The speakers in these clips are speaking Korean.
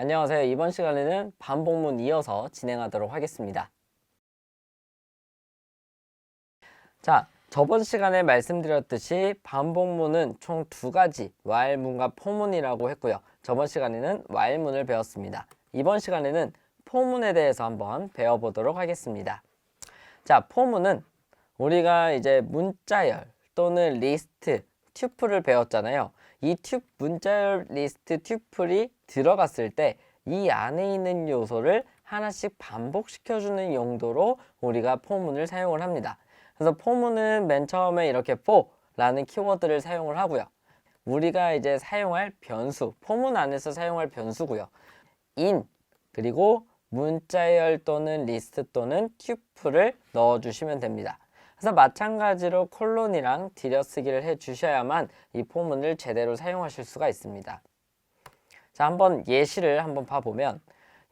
안녕하세요. 이번 시간에는 반복문 이어서 진행하도록 하겠습니다. 자, 저번 시간에 말씀드렸듯이 반복문은 총 두 가지 while문과 for문이라고 했고요. 저번 시간에는 while문을 배웠습니다. 이번 시간에는 for문에 대해서 한번 배워보도록 하겠습니다. 자, for문은 우리가 이제 문자열 또는 리스트, 튜플을 배웠잖아요. 이 문자열, 리스트, 튜플이 들어갔을 때 이 안에 있는 요소를 하나씩 반복시켜주는 용도로 우리가 for문을 사용을 합니다. 그래서 for문은 맨 처음에 이렇게 for라는 키워드를 사용을 하고요. 우리가 이제 사용할 변수, for문 안에서 사용할 변수고요. in, 그리고 문자열 또는 리스트 또는 튜플을 넣어주시면 됩니다. 그래서 마찬가지로 콜론이랑 들여쓰기를 해주셔야만 이 for문을 제대로 사용하실 수가 있습니다. 자, 한번 예시를 한번 봐보면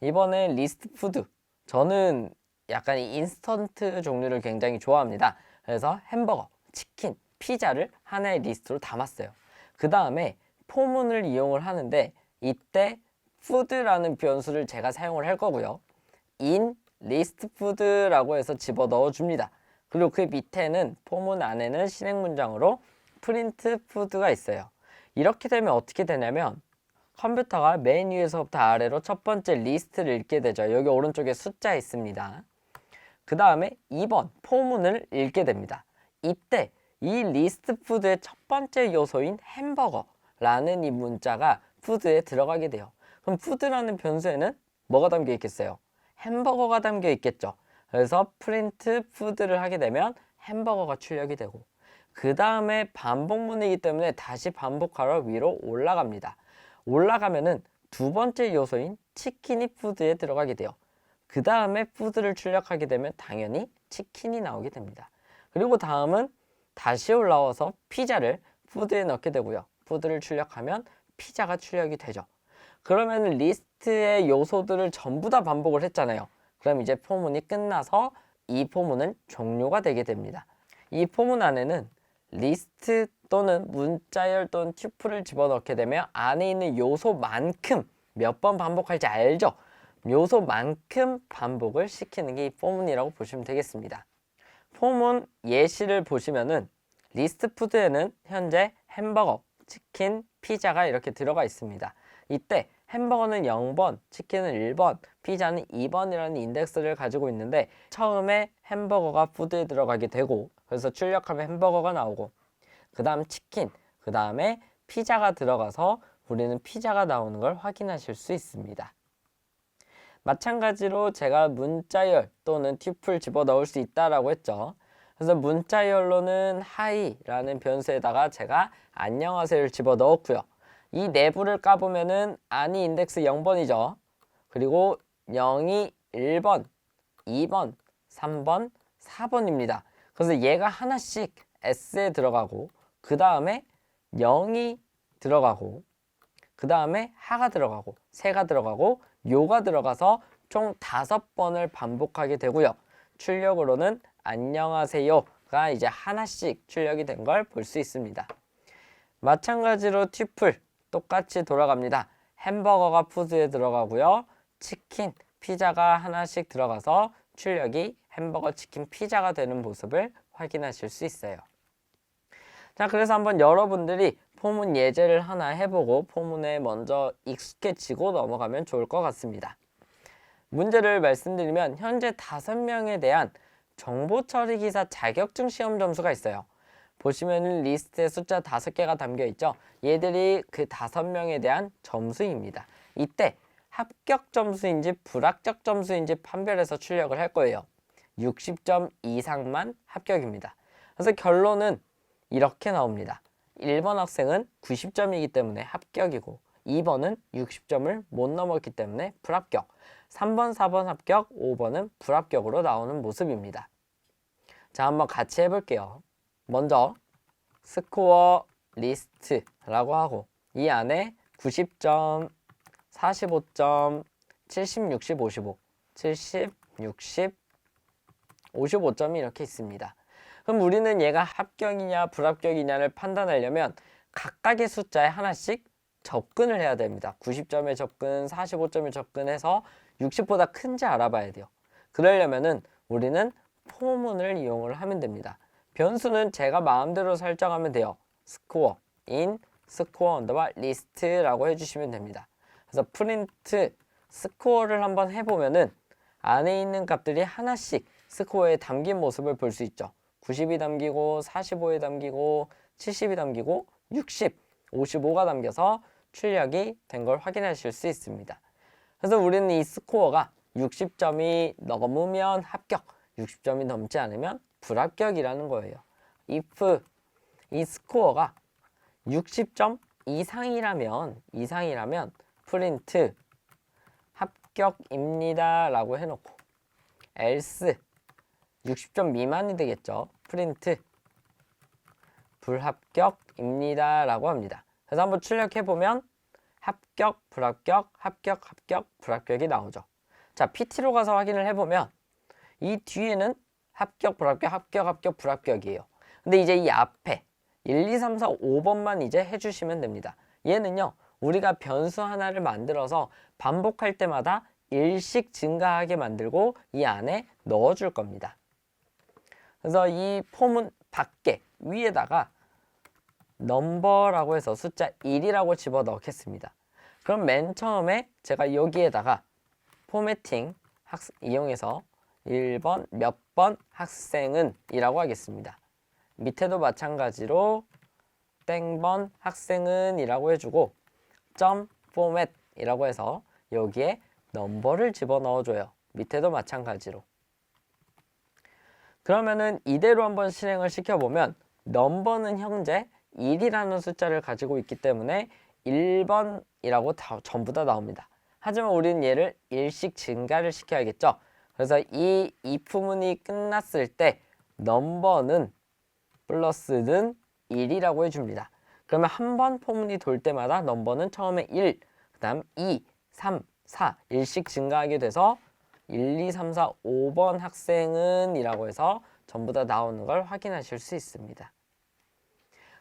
이번에 리스트 푸드, 저는 약간 인스턴트 종류를 굉장히 좋아합니다. 그래서 햄버거, 치킨, 피자를 하나의 리스트로 담았어요. 그 다음에 포문을 이용을 하는데 이때 푸드라는 변수를 제가 사용을 할 거고요. in 리스트 푸드라고 해서 집어 넣어 줍니다. 그리고 그 밑에는 포문 안에는 실행 문장으로 프린트 푸드가 있어요. 이렇게 되면 어떻게 되냐면 컴퓨터가 맨 위에서부터 아래로 첫 번째 리스트를 읽게 되죠. 여기 오른쪽에 숫자 있습니다. 그 다음에 2번 포문을 읽게 됩니다. 이때 이 리스트 푸드의 첫 번째 요소인 햄버거라는 이 문자가 푸드에 들어가게 돼요. 그럼 푸드라는 변수에는 뭐가 담겨 있겠어요? 햄버거가 담겨 있겠죠. 그래서 프린트 푸드를 하게 되면 햄버거가 출력이 되고 그 다음에 반복문이기 때문에 다시 반복하러 위로 올라갑니다. 올라가면은 두 번째 요소인 치킨이 푸드에 들어가게 돼요. 그 다음에 푸드를 출력하게 되면 당연히 치킨이 나오게 됩니다. 그리고 다음은 다시 올라와서 피자를 푸드에 넣게 되고요. 푸드를 출력하면 피자가 출력이 되죠. 그러면 리스트의 요소들을 전부 다 반복을 했잖아요. 그럼 이제 포문이 끝나서 이 포문은 종료가 되게 됩니다. 이 포문 안에는 리스트 또는 문자열 또는 튜플을 집어넣게 되면 안에 있는 요소만큼 몇 번 반복할지 알죠? 요소만큼 반복을 시키는 게 이 포문이라고 보시면 되겠습니다. 포문 예시를 보시면은 리스트 푸드에는 현재 햄버거, 치킨, 피자가 이렇게 들어가 있습니다. 이때 햄버거는 0번, 치킨은 1번, 피자는 2번이라는 인덱스를 가지고 있는데 처음에 햄버거가 푸드에 들어가게 되고 그래서 출력하면 햄버거가 나오고 그 다음 치킨, 그 다음에 피자가 들어가서 우리는 피자가 나오는 걸 확인하실 수 있습니다. 마찬가지로 제가 문자열 또는 튜플 집어넣을 수 있다라고 했죠. 그래서 문자열로는 하이라는 변수에다가 제가 안녕하세요를 집어넣었고요. 이 내부를 까보면은 안이 인덱스 0번이죠. 그리고 0이 1번, 2번, 3번, 4번입니다. 그래서 얘가 하나씩 S에 들어가고 그 다음에 0이 들어가고 그 다음에 하가 들어가고 세가 들어가고 요가 들어가서 총 5번을 반복하게 되고요. 출력으로는 안녕하세요가 이제 하나씩 출력이 된 걸 볼 수 있습니다. 마찬가지로 튜플 똑같이 돌아갑니다. 햄버거가 푸드에 들어가고요. 치킨, 피자가 하나씩 들어가서 출력이 햄버거, 치킨, 피자가 되는 모습을 확인하실 수 있어요. 자, 그래서 한번 여러분들이 포문 예제를 하나 해보고 포문에 먼저 익숙해지고 넘어가면 좋을 것 같습니다. 문제를 말씀드리면 현재 5명에 대한 정보처리기사 자격증 시험 점수가 있어요. 보시면 리스트에 숫자 5개가 담겨 있죠. 얘들이 그 5명에 대한 점수입니다. 이때 합격 점수인지 불합격 점수인지 판별해서 출력을 할 거예요. 60점 이상만 합격입니다. 그래서 결론은 이렇게 나옵니다. 1번 학생은 90점이기 때문에 합격이고 2번은 60점을 못 넘었기 때문에 불합격, 3번, 4번 합격, 5번은 불합격으로 나오는 모습입니다. 자, 한번 같이 해볼게요. 먼저 스코어 리스트라고 하고 이 안에 90점, 45점, 70, 60, 55, 70, 60, 55점이 이렇게 있습니다. 그럼 우리는 얘가 합격이냐 불합격이냐를 판단하려면 각각의 숫자에 하나씩 접근을 해야 됩니다. 90점의 접근, 45점의 접근해서 60보다 큰지 알아봐야 돼요. 그러려면은 우리는 포문을 이용을 하면 됩니다. 변수는 제가 마음대로 설정하면 돼요. 스코어 in 스코어 언더바 리스트라고 해주시면 됩니다. 그래서 프린트 스코어를 한번 해보면은 안에 있는 값들이 하나씩 스코어에 담긴 모습을 볼 수 있죠. 90이 담기고 45에 담기고 70이 담기고 60, 55가 담겨서 출력이 된 걸 확인하실 수 있습니다. 그래서 우리는 이 스코어가 60점이 넘으면 합격, 60점이 넘지 않으면 불합격이라는 거예요. if 이 스코어가 60점 이상이라면 프린트 합격입니다 라고 해놓고 else 60점 미만이 되겠죠. 프린트 불합격입니다 라고 합니다. 그래서 한번 출력해보면 합격, 불합격, 합격, 합격, 불합격이 나오죠. 자, PT로 가서 확인을 해보면 이 뒤에는 합격, 불합격, 합격, 합격, 불합격이에요. 근데 이제 이 앞에 1, 2, 3, 4, 5번만 이제 해주시면 됩니다. 얘는요, 우리가 변수 하나를 만들어서 반복할 때마다 일씩 증가하게 만들고 이 안에 넣어줄 겁니다. 그래서 이 폼은 밖에 위에다가 넘버라고 해서 숫자 1이라고 집어넣겠습니다. 그럼 맨 처음에 제가 여기에다가 포매팅 이용해서 1번 몇 번 학생은 이라고 하겠습니다. 밑에도 마찬가지로 땡번 학생은 이라고 해주고 점 포맷 이라고 해서 여기에 넘버를 집어넣어줘요. 밑에도 마찬가지로. 그러면은 이대로 한번 실행을 시켜보면 넘버는 현재 1이라는 숫자를 가지고 있기 때문에 1번이라고 전부 다 나옵니다. 하지만 우리는 얘를 1씩 증가를 시켜야겠죠. 그래서 이 if문이 끝났을 때 넘버는 플러스는 1이라고 해줍니다. 그러면 한 번 포문이 돌 때마다 넘버는 처음에 1, 그 다음 2, 3, 4, 1씩 증가하게 돼서 1, 2, 3, 4, 5번 학생은 이라고 해서 전부 다 나오는 걸 확인하실 수 있습니다.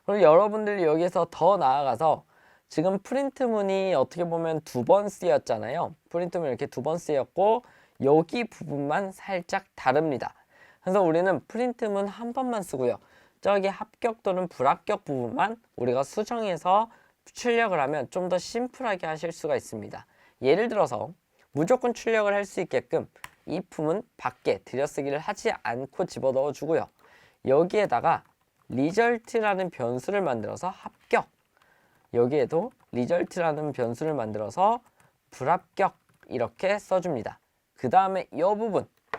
그리고 여러분들이 여기서 더 나아가서 지금 프린트문이 어떻게 보면 2번 쓰였잖아요. 프린트문 이렇게 2번 쓰였고 여기 부분만 살짝 다릅니다. 그래서 우리는 프린트문 한 번만 쓰고요. 저기 합격 또는 불합격 부분만 우리가 수정해서 출력을 하면 좀 더 심플하게 하실 수가 있습니다. 예를 들어서 무조건 출력을 할 수 있게끔 if문 밖에 들여쓰기를 하지 않고 집어넣어 주고요. 여기에다가 result라는 변수를 만들어서 합격, 여기에도 result라는 변수를 만들어서 불합격 이렇게 써줍니다. 그 다음에 이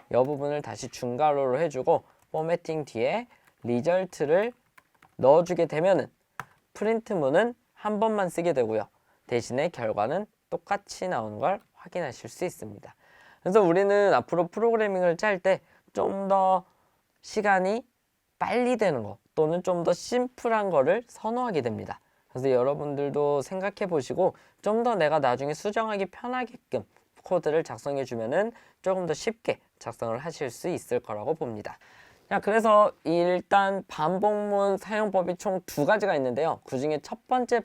부분을 다시 중괄호로 해주고 포매팅 뒤에 result를 넣어주게 되면은 프린트문은 한 번만 쓰게 되고요. 대신에 결과는 똑같이 나오는 걸 확인하실 수 있습니다. 그래서 우리는 앞으로 프로그래밍을 짤 때 좀 더 시간이 빨리 되는 거 또는 좀 더 심플한 거를 선호하게 됩니다. 그래서 여러분들도 생각해 보시고 좀 더 내가 나중에 수정하기 편하게끔 코드를 작성해 주면은 조금 더 쉽게 작성을 하실 수 있을 거라고 봅니다. 자, 그래서 일단 반복문 사용법이 총 2가지가 있는데요. 그 중에 첫 번째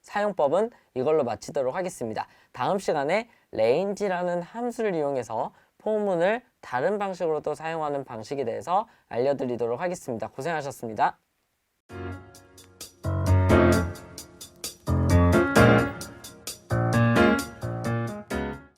사용법은 이걸로 마치도록 하겠습니다. 다음 시간에 range라는 함수를 이용해서 포문을 다른 방식으로도 사용하는 방식에 대해서 알려드리도록 하겠습니다. 고생하셨습니다.